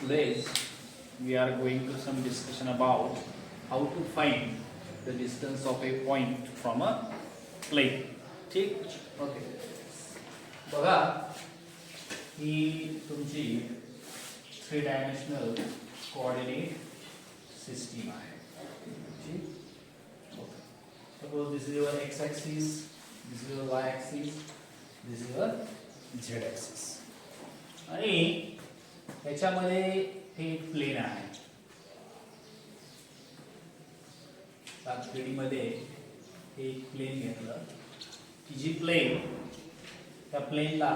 Today's we are going to some discussion about how to find the distance of a point from a plane. ठीक okay बघा ही तुमची 3 dimensional coordinate system आहे. ठीक okay suppose this is your x axis, this is your y axis, this is your z axis आणि याच्यामध्ये हे एक plain आहे. त्या 3D मध्ये हे एक प्लेन घेतलं की जी प्लेन त्या प्लेनला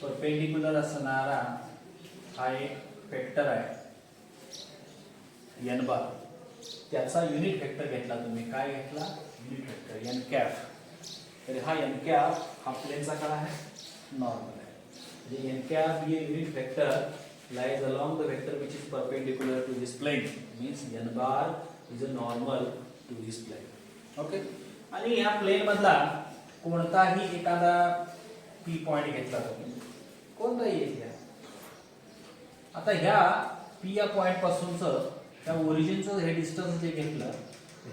परपेंडिक्युलर असणारा हा एक वेक्टर आहे n बार. त्याचा युनिट वेक्टर घेतला तुम्ही. काय घेतला? Unit vector n cap. तर हा n कॅप हा प्लेनचा काय आहे? नॉर्मल आहे. म्हणजे n cap he unit vector lies along the vector which is perpendicular to this plane, means n bar is a normal to this plane. Okay. आणि या प्लेन मधला कोणताही एखादा p पॉइंट घेतला तुम्ही, कोणताही एक घ्या. आता ह्या p या पॉइंट पासूनचं त्या ओरिजिनचं हे डिस्टन्स जे घेतलं,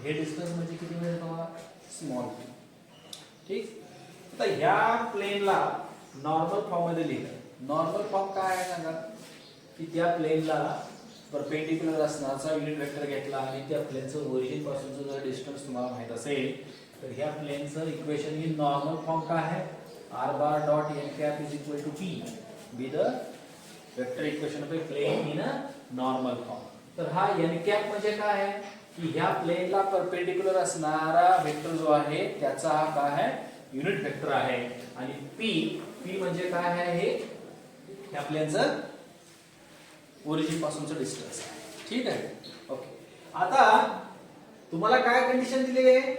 हे डिस्टन्स म्हणजे किती मिळेल तुम्हाला? Small p. ठीक. आता ह्या प्लेनला नॉर्मल फॉर्म मध्ये लिहिलं. नॉर्मल फॉर्म काय आहे सांगा? की त्या प्लेनला परपेंडिक्युलर असणारा युनिट वेक्टर घेतला आणि त्या प्लेनचं ओरिजिन पासूनचं जर डिस्टन्स तुम्हाला माहित असेल तर ह्या प्लेनचं इक्वेशन इन नॉर्मल फॉर्म काय आहे? r bar dot n cap is equal to p be the vector equation of a plane in a normal form. तर हा n cap म्हणजे काय आहे? की ह्या प्लेनला परपेंडिक्युलर असणारा वेक्टर जो आहे त्याचा हा काय आहे? युनिट वेक्टर आहे. आणि p म्हणजे काय आहे? हे ह्या प्लेनचं ओरिजिन पासूनचं डिस्टन्स आहे. ठीक आहे. ओके. आता तुम्हाला काय कंडिशन दिलेली आहे?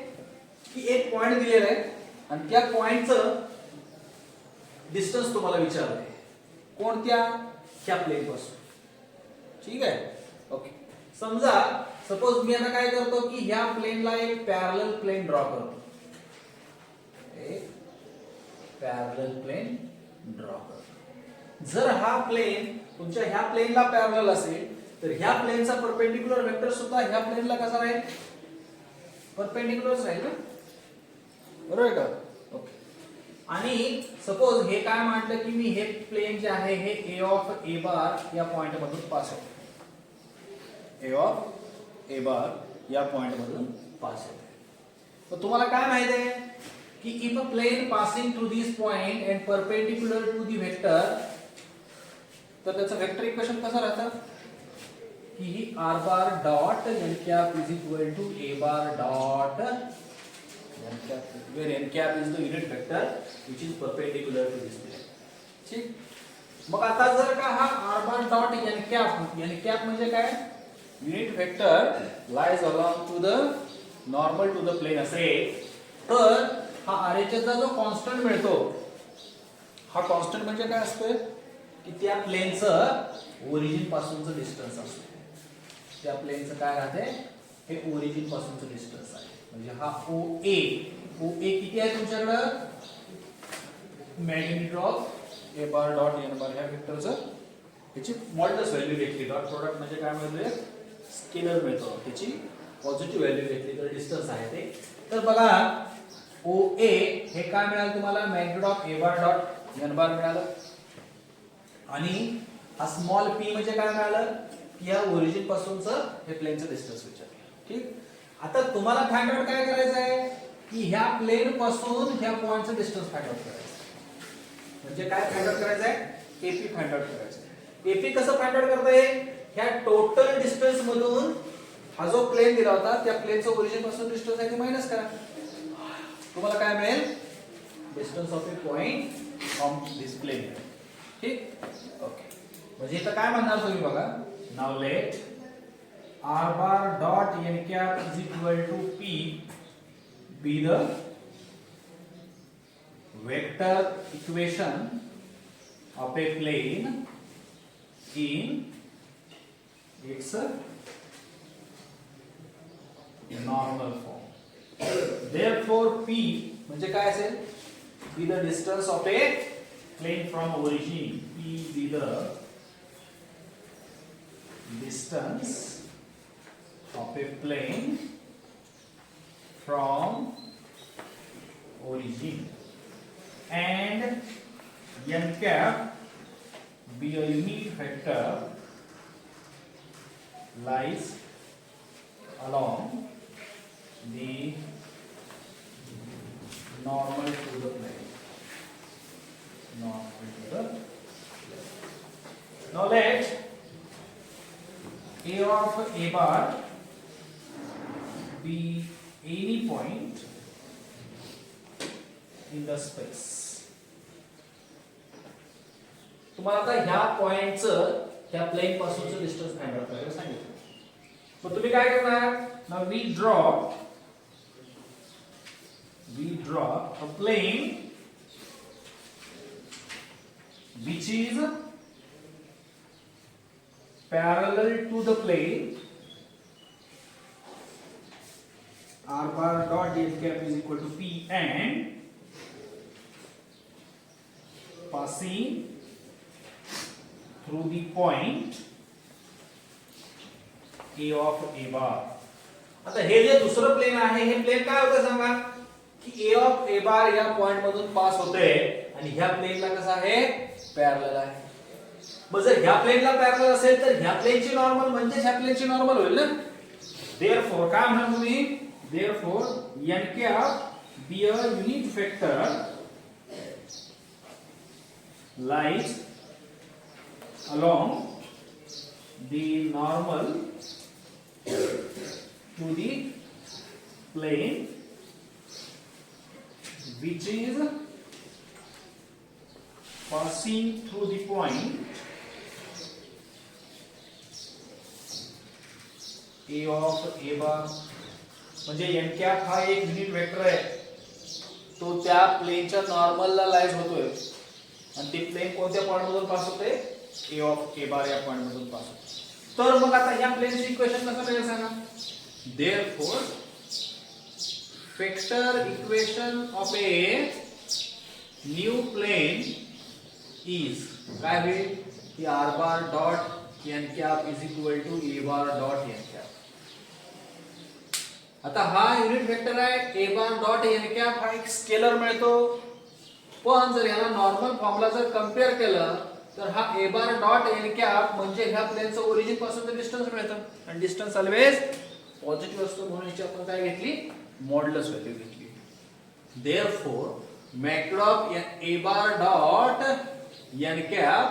की एक पॉइंट दिलेला आहे आणि त्या पॉइंटचं डिस्टन्स तुम्हाला विचारलं आहे. कोणत्या? ह्या प्लेन पासून. ठीक आहे. ओके. समजा सपोज मी आता काय करतो की ह्या प्लेनला एक पॅरलल प्लेन ड्रॉ करतो. एक पॅरलल प्लेन ड्रॉ करतो. जर हा प्लेन तुमच्या ह्या प्लेनला पॅरलल असेल तर ह्या प्लेनचा परपेंडिक्युलर वेक्टर सुद्धा ह्या प्लेनला कसा राहील? परपेंडिक्युलर राहील ना. बरोबर आहे का? ओके. आणि सपोज हे काय म्हटलं की मी हे प्लेन जे आहे हे a ऑफ a बार या पॉइंट मधून पास होते. a ऑफ a बार या पॉइंट मधून पास होते. तर तुम्हाला काय माहित आहे की if a plane passing through this point and perpendicular to the vector, तर त्याचं वेक्टर इक्वेशन कसं राहतं? की ही r bar dot n cap is equal to a bar dot n cap, where n cap is the unit vector which is perpendicular to this plane. ठीक. मग आता जर का हा r bar dot n cap म्हणजे काय? Unit vector lies along to the normal to the plane असेल तर हा RHS चा जो कॉन्स्टंट मिळतो, हा कॉन्स्टंट म्हणजे काय असतं? की त्या प्लेनचं ओरिजिन पासूनचं डिस्टन्स असतं. त्या प्लेनचं काय राहते? हे ओरिजिन पासूनचं डिस्टन्स आहे. म्हणजे हा OA किती आहे तुमच्याकडं? Magnitude of a bar dot n बार ह्या वेक्टरचं याची मॉड्युलस व्हॅल्यू घेतली. डॉट प्रोडक्ट म्हणजे काय मिळतोय? स्केलर मिळतो. त्याची पॉझिटिव्ह व्हॅल्यू घेतली तर डिस्टन्स आहे ते. तर बघा OA हे काय मिळालं तुम्हाला? Magnitude of a bar dot n बार मिळालं. आणि हा स्मॉल p म्हणजे काय मिळालं? की या ओरिजिन पासूनचं हे प्लेनचं डिस्टन्स विचारलं. ठीक. आता तुम्हाला फाइंड आउट काय करायचं आहे? की ह्या प्लेन पासून ह्या पॉइंटचं डिस्टन्स फाइंड आउट करायचं. म्हणजे काय फाइंड आउट करायचं आहे? AP फाइंड आउट करायचं आहे. AP कसं फाइंड आउट करता येईल? ह्या टोटल डिस्टन्स मधून हा जो प्लेन दिला होता त्या प्लेनचं ओरिजिन पासून डिस्टन्स आहे ते मायनस करा. तुम्हाला काय मिळेल? Distance of a point from this plane. ठीक. ओके. म्हणजे इथं काय म्हणणार तुम्ही बघा. Now let r bar dot n cap is equal to p be the vector equation of a plane in its normal form. Therefore p म्हणजे काय असेल? be the distance of a plane from origin. P be the distance of a plane from origin, and n cap be a unit vector lies along the normal to the plane. Normal to the plane. Now let A of A bar be any point in the space. तुम्हाला आता ह्या पॉइंटचं ह्या plane पासूनचं distance find out करायला सांगितलं. मग तुम्ही काय करणार? Now we draw a plane which is parallel to the plane r bar dot d cap is equal to p, and passing through the point A of A bar. आता हे जे दुसरं प्लेन आहे हे प्लेन काय होतं सांगा की A of A bar या पॉइंट मधून पास होते आणि ह्या प्लेनला कसं आहे पॅरलल आहे. मग जर ह्या प्लेनला पॅरलल असेल तर ह्या प्लेनची नॉर्मल म्हणजे ह्या प्लेनची नॉर्मल होईल ना. देयरफॉर काय म्हणा तुम्ही therefore n cap be a unit vector lies along the normal to the plane which is passing through the point A of A bar. म्हणजे n cap हा एक युनिट वेक्टर आहे, तो त्या प्लेनच्या नॉर्मलला लाईज होतोय आणि ते प्लेन कोणत्या पॉइंट मधून पास होते A of A bar या पॉइंट मधून पास होते. तर मग आता या प्लेनची इक्वेशन कसं मिळेल सांगा. Therefore vector equation of a new plane is काय होईल की r bar dot n cap is equal to a bar dot n cap. आता हा युनिट वेक्टर आहे a bar dot n cap हा एक स्केलर मिळतो, पण जर याला नॉर्मल फॉर्मला जर कंपेअर केलं तर हा a bar dot n cap म्हणजे ह्या प्लेनचं ओरिजिन पासूनचं डिस्टन्स मिळतं आणि डिस्टन्स ऑलवेज पॉझिटिव्ह असतो म्हणून याची आपण काय घेतली मॉड्युलस व्हॅल्यू घेतली. Therefore method of a bar dot n cap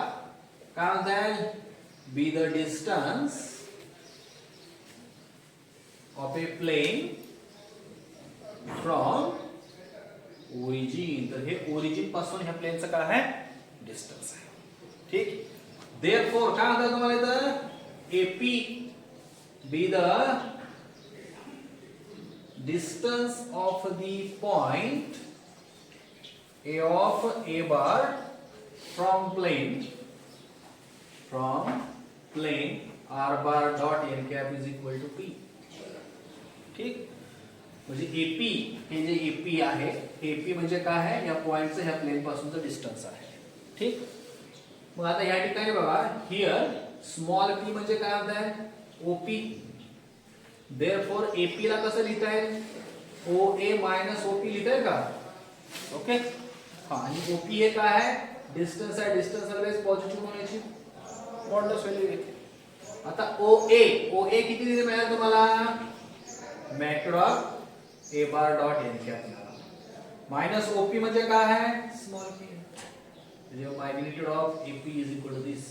काय म्हणतात be the distance of a plane from origin. तर हे ओरिजिन पासून ह्या प्लेनचं काय आहे डिस्टन्स आहे. ठीक. देयरफॉर काय म्हणतात तुम्हाला इथं AP B the distance of the point A of A bar from plane r bar dot n cap is equal to p. ठीक. म्हणजे AP हे जे AP आहे AP म्हणजे काय आहे या पॉइंटचं ह्या प्लेन पासूनचं डिस्टन्स आहे. ठीक. मग आता या ठिकाणी बघा हियर स्मॉल p म्हणजे काय म्हणताय OP. देयरफॉर AP ला कसं लिहिता येईल OA OP लिहिता येईल का. ओके. हा आणि OP हे काय आहे डिस्टन्स आहे, डिस्टन्स ऑलवेज पॉझिटिव्ह होण्याची मॉड्युलस व्हॅल्यू घेते. आता OA किती दिले मिळाल तुम्हाला magnitude of A bar dot n cap minus OP म्हणजे काय आहे स्मॉल p म्हणजे magnitude of AP is equal to this.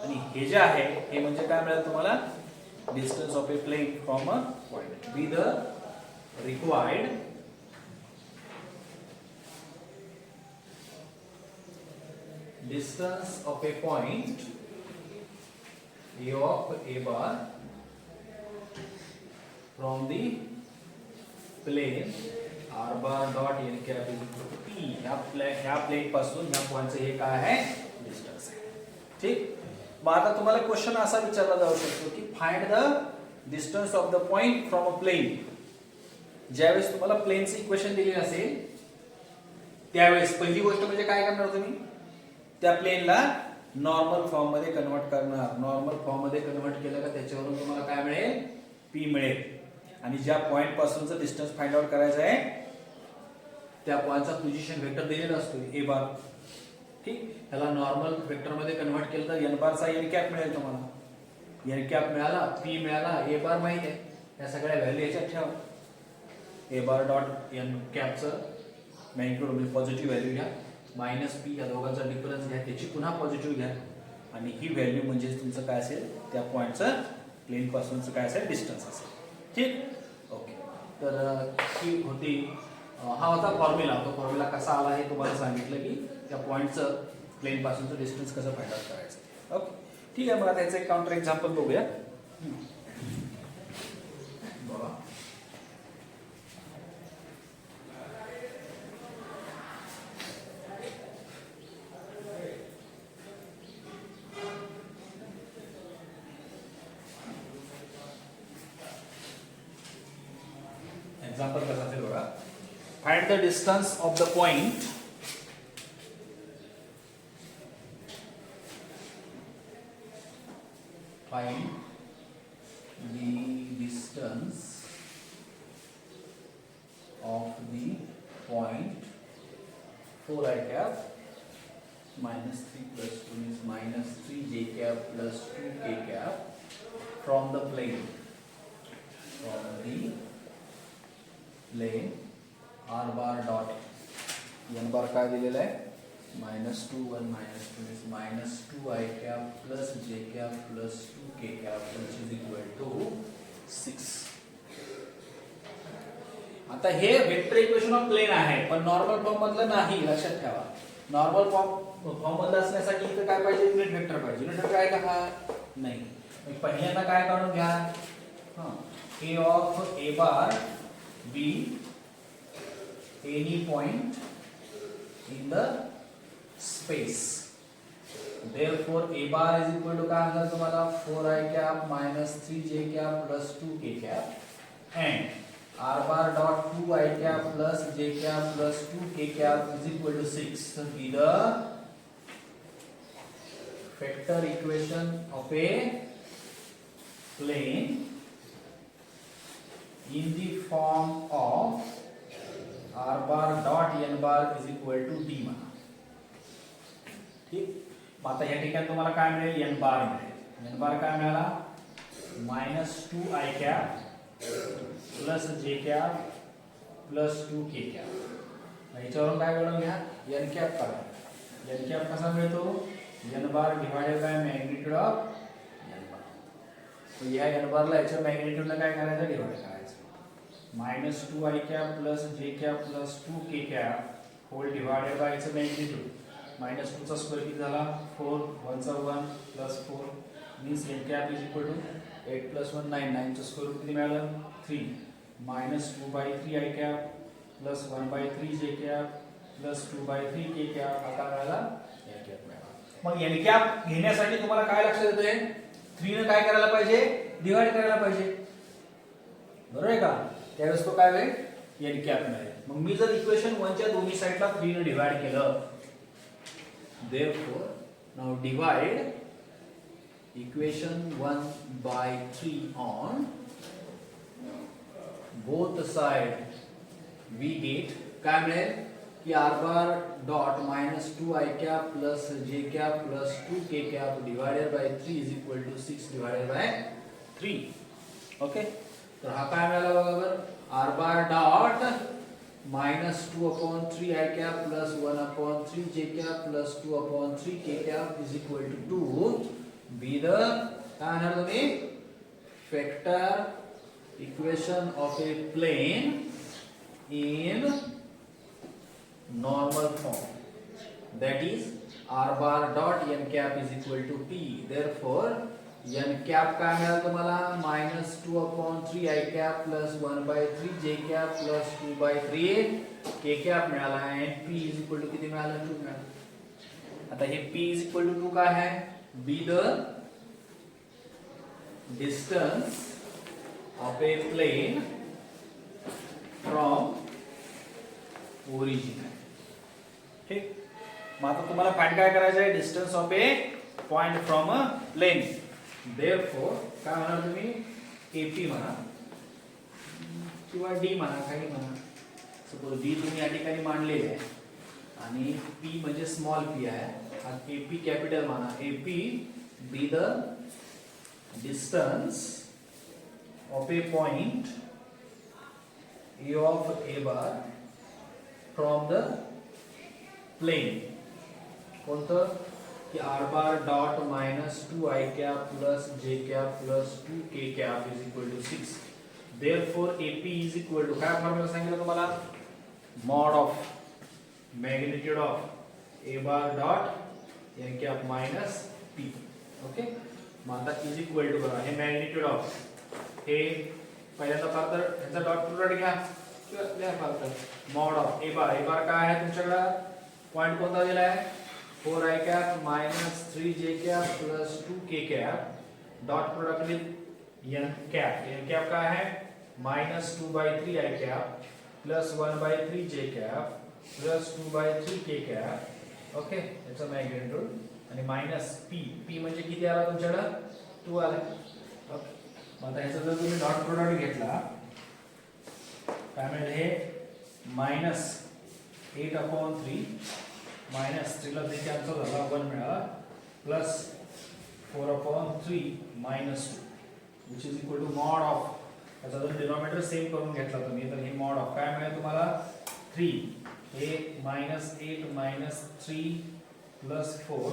आणि हे जे आहे हे म्हणजे काय मिळाल तुम्हाला distance of a plane from a point B the required distance of a point A of A bar from the plane r bar dot n cap is equal to p. ह्या प्लेन पासून ह्या पॉइंटचं हे काय आहे distance आहे. ठीक. मग आता तुम्हाला क्वेश्चन असा विचारला जाऊ शकतो की find the distance of the point from a plane. ज्यावेळेस तुम्हाला प्लेनचं इक्वेशन दिली असेल त्यावेळेस पहिली गोष्ट म्हणजे काय करणार तुम्ही त्या प्लेनला नॉर्मल फॉर्म मध्ये कन्वर्ट करणार. नॉर्मल फॉर्म मध्ये कन्वर्ट केलं का त्याच्यावरून तुम्हाला काय मिळेल, पी मिळेल. आणि ज्या पॉइंट पासूनचं डिस्टन्स फाइंड आउट करायचं आहे त्या पॉइंटचा पोझिशन वेक्टर दिलेला असतो ए बार. ठीक, ह्याला नॉर्मल वेक्टर मध्ये कन्वर्ट केलं तर एन बारचा एन कॅप मिळेल तुम्हाला. एन कॅप मिळाला, पी मिळाला, ए बार माहित आहे. या सगळ्या व्हॅल्यू याच्यात ठेवा. ए बार डॉट एन कॅपचं मॅग्निट्यूड म्हणजे पॉझिटिव्ह व्हॅल्यू घ्या, मायनस पी या दोघांचा डिफरन्स घ्या, त्याची पुन्हा पॉझिटिव्ह घ्या आणि ही व्हॅल्यू म्हणजे तुमचं काय असेल त्या पॉइंटचं प्लेन पासूनचं काय असेल डिस्टन्स असेल. ठीक, ओके. तर ही होती, हा होता फॉर्म्युला. तो फॉर्म्युला कसा आला हे तुम्हाला सांगितलं की त्या पॉइंटचं प्लेन पासूनचं डिस्टन्स कसं फाइंड आउट करायचं. ओके, ठीक आहे. मला त्याचं एक काउंटर एक्झाम्पल बघूया. बघा, एक्झाम्पल कसं असेल बघा. Find the distance of the point find the distance of the point 4i cap minus 3 plus 2 is minus 3j cap plus 2k cap from the plane r bar dot n bar काय दिलेला आहे, minus 2 1 minus 2 is minus 2i cap plus j cap plus 2k cap which is equal to 6. आता हे vector equation of plain आहे पण normal form मधलं नाही, लक्षात ठेवा. नॉर्मल फॉर्म मधलं असण्यासाठी इथे काय पाहिजे, युनिट वेक्टर पाहिजे. युनिट वेक्टर आहे का हा, नाही. पहिल्यांदा काय काढून घ्या, a of a bar b any point in the space. Therefore a bar is equal to काय होणार तुम्हाला 4i cap minus 3j cap plus 2k cap and r bar dot 2i cap plus j cap plus 2k cap is equal to 6. So be the vector equation of a plane in the form of r bar dot n bar is equal to d म्हणा. ठीक, मग आता या ठिकाणी तुम्हाला काय मिळेल, n बार मिळेल. n बार काय मिळाला, minus 2i cap plus j cap plus 2k cap. याच्यावरून काय काढून घ्या, n cap काढा. n cap कसा मिळतो, n bar divided by magnitude of n बार. तो या n बारला याच्या मॅग्निट्यूडला काय करायचं, डिवाइड करायचं. minus 2i cap plus j cap plus 2k cap whole divided by its magnitude. minus 2 चा स्क्वेअर किती झाला, 4 1 चा 1 plus 4 means n cap is equal to 8 plus 1 9. 9 चा स्क्वेअर किती मिळालं, 3. minus 2 by 3i cap plus 1 by 3j cap plus 2 by 3k cap आता मिळाला n cap मिळाला. मग n cap घेण्यासाठी तुम्हाला काय लक्षात येतंय, 3 ने काय करायला पाहिजे, डिवाइड करायला पाहिजे. बरोबर आहे का, त्यावेळेस तो काय होईल, n cap मिळेल. मग मी जर इक्वेशन 1 च्या दोन्ही साइडला 3 ने डिवाइड केलं, therefore now divide equation 1 by 3 on both side. We get काय मिळेल की r bar dot minus 2i cap plus j cap plus 2k cap divided by 3 is equal to 6 divided by 3. Okay, तर हा काय मिळाला बघा बरं, r bar dot minus 2 upon 3i cap plus 1 upon 3j cap plus 2 upon 3k cap is equal to 2. Be the काय होणार तुम्ही, vector equation of a plane in normal form, that is r bar dot n cap is equal to p. Therefore n cap काय मिळालं तुम्हाला, minus 2 upon 3i cap plus 1 by 3j cap plus 2 by 3k cap मिळाला आहे. p is equal to किती मिळालं, 2 मिळालं. आता हे p is equal to 2 काय आहे, be the distance of a plane from origin. ठीक, मग आता तुम्हाला फाइंड काय करायचं आहे, distance of a point from a plane. Therefore काय म्हणा तुम्ही एपी म्हणा किंवा डी म्हणा, काही म्हणा. सपोज डी तुम्ही या ठिकाणी मांडलेले आहे आणि पी म्हणजे स्मॉल पी आहे आणि एपी कॅपिटल म्हणा. AP be the distance of a point A of A bar from the plane. कोणतं की r bar dot minus 2 i cap plus J cap plus 2 k cap is equal to 6. Therefore AP is equal to काय formula सांगितलं तुम्हाला, mod of magnitude of A bar dot N cap minus P. Okay, मग आता is equal to बघा हे magnitude of, हे पहिल्यांदा फार तर ह्याचा डॉट प्रोडक्ट घ्या किंवा लिहा फार तर मॉड ऑफ ए बार. ए बार काय आहे तुमच्याकडे, पॉइंट कोणता दिला आहे 4 i cap minus 3 j cap plus 2 k cap dot product with n cap. n cap काय आहे minus 2/3 i cap plus 1/3 j cap plus 2/3 k cap. Okay, याचा मॅग्निट्यूड आणि मायनस p. p म्हणजे किती आला तुमच्याकडे 2 आला. ओके, मग आता ह्याचा जर तुम्ही डॉट प्रोडक्ट घेतला काय मिळेल, हे मायनस 8/3 मायनस 3 ला 3 कॅन्सल झाला 1 मिळाला plus 4/3 minus 2 which is equal to mod of. याचा जर डिनॉमिनेटर सेम करून घेतला तुम्ही तर हे मॉड ऑफ काय मिळेल तुम्हाला 3 हे minus 8 minus 3 plus 4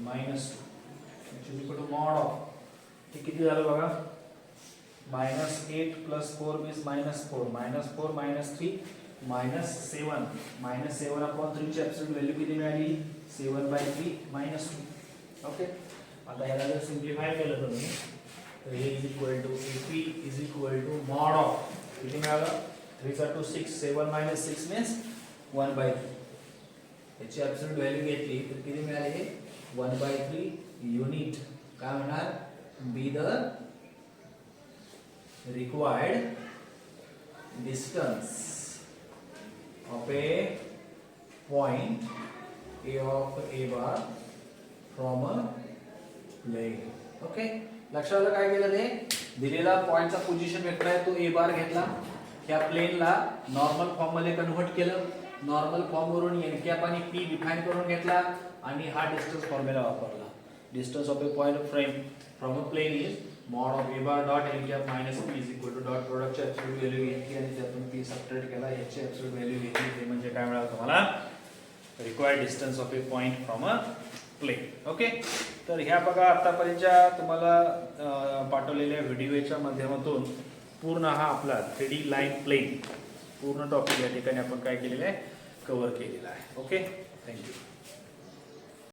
minus 2 which is equal to mod of. हे किती झालं बघा, minus 8 plus 4 means minus 4 minus 4 minus 3 minus 7 minus 7/3 ची ऍब्सोल्यूट व्हॅल्यू किती मिळाली 7/3 मायनस 2. ओके, आता ह्याला जर सिम्प्लिफाय केलं तुम्ही तर हे is equal to AP is equal to mod of किती मिळालं 3 चा 2 6 7 मायनस 6 मीन्स 1/3. याची ऍब्सोल्यूट व्हॅल्यू घेतली तर किती मिळाले हे 1/3 युनिट. काय म्हणणार, बी the required distance of a point A of A bar from a plane. Okay, लक्षात आलं काय केलं ते, दिलेला पॉइंटचा पोझिशन वेक्टर आहे तो A बार घेतला, त्या प्लेनला नॉर्मल फॉर्म मध्ये कन्व्हर्ट केलं, नॉर्मल फॉर्म वरून n कॅप आणि p डिफाइन करून घेतला आणि हा डिस्टन्स फॉर्म्युला वापरला. Distance of a point from a plane is mod of A bar dot n cap minus p is equal to dot प्रोडक्टची ऍब्सोल्यूट व्हॅल्यू घेतली आणि त्यातून p सबट्रॅक्ट केला, याची ऍब्सोल्यूट व्हॅल्यू घेतली. ते म्हणजे काय मिळालं तुम्हाला required distance of a point from a plane. Okay, तर ह्या बघा आतापर्यंतच्या तुम्हाला पाठवलेल्या व्हिडिओच्या माध्यमातून पूर्ण हा आपला 3D लाईन प्लेन पूर्ण टॉपिक या ठिकाणी आपण काय केलेलं आहे, कव्हर केलेला आहे. Okay, thank you.